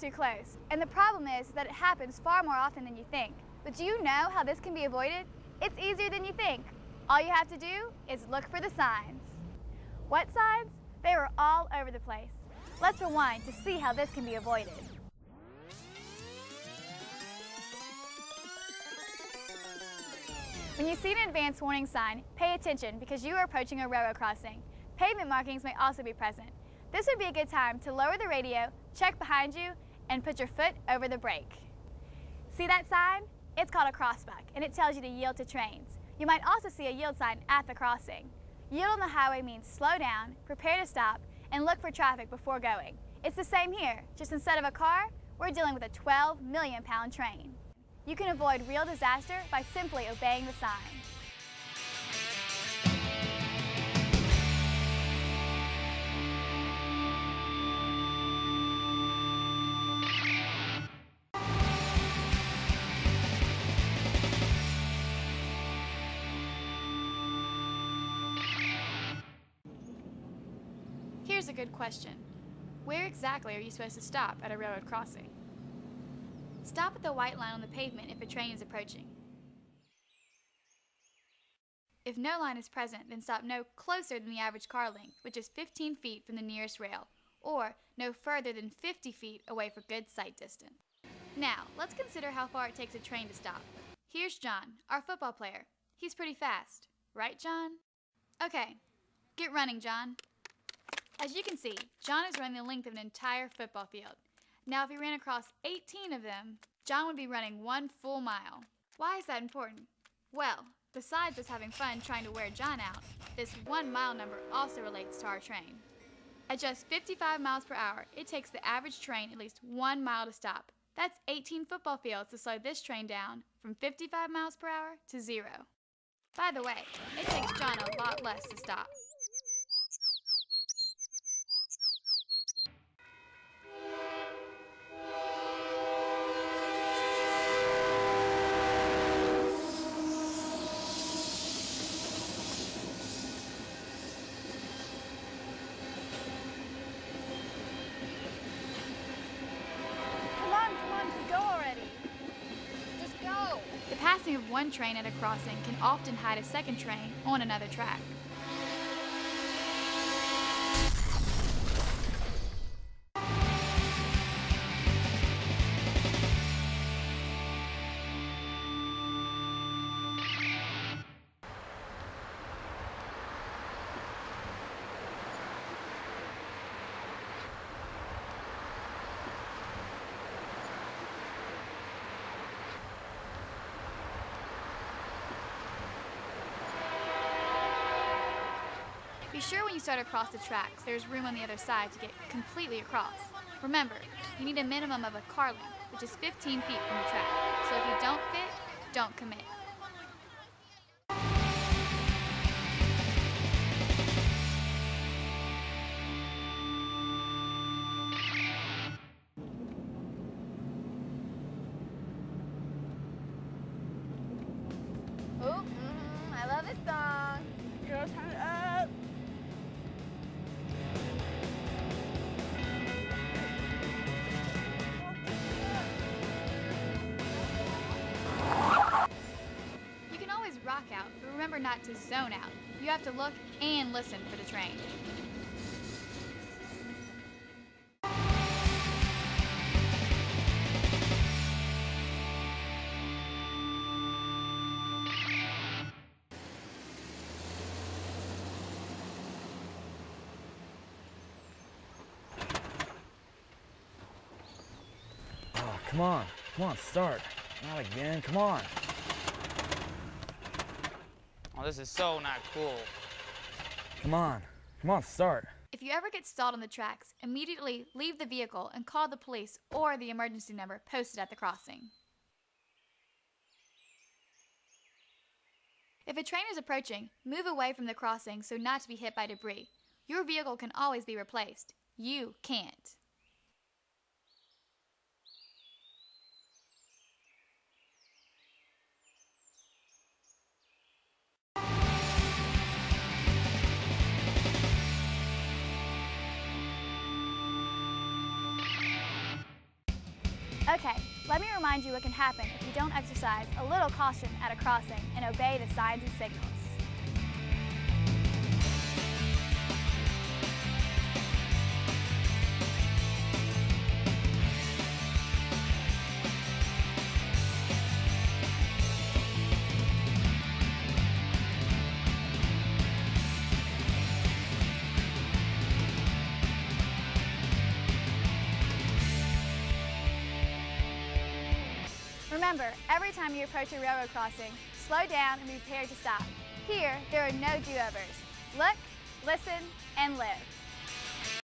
too close. And the problem is that it happens far more often than you think. But do you know how this can be avoided? It's easier than you think. All you have to do is look for the signs. What signs? They were all over the place. Let's rewind to see how this can be avoided. When you see an advance warning sign, pay attention because you are approaching a railroad crossing. Pavement markings may also be present. This would be a good time to lower the radio, check behind you, and put your foot over the brake. See that sign? It's called a crossbuck, and it tells you to yield to trains. You might also see a yield sign at the crossing. Yield on the highway means slow down, prepare to stop, and look for traffic before going. It's the same here, just instead of a car, we're dealing with a 12 million pound train. You can avoid real disaster by simply obeying the sign. Here's a good question. Where exactly are you supposed to stop at a railroad crossing? Stop at the white line on the pavement if a train is approaching. If no line is present, then stop no closer than the average car length, which is 15 feet from the nearest rail, or no further than 50 feet away for good sight distance. Now, let's consider how far it takes a train to stop. Here's John, our football player. He's pretty fast. Right, John? Okay, get running, John. As you can see, John is running the length of an entire football field. Now, if he ran across 18 of them, John would be running 1 full mile. Why is that important? Well, besides us having fun trying to wear John out, this 1 mile number also relates to our train. At just 55 miles per hour, it takes the average train at least 1 mile to stop. That's 18 football fields to slow this train down from 55 miles per hour to 0. By the way, it takes John a lot less to stop. The passing of one train at a crossing can often hide a second train on another track. Be sure when you start across the tracks, there's room on the other side to get completely across. Remember, you need a minimum of a car length, which is 15 feet from the track. So if you don't fit, don't commit. Oh, I love this song. Girls, turn it up. You can always rock out, but remember not to zone out. You have to look and listen for the train. Oh, come on, start. Not again, come on. Oh, this is so not cool. Come on, start. If you ever get stalled on the tracks, immediately leave the vehicle and call the police or the emergency number posted at the crossing. If a train is approaching, move away from the crossing so not to be hit by debris. Your vehicle can always be replaced. You can't. Okay, let me remind you what can happen if you don't exercise a little caution at a crossing and obey the signs and signals. Remember, every time you approach a railroad crossing, slow down and be prepared to stop. Here, there are no do-overs. Look, listen, and live.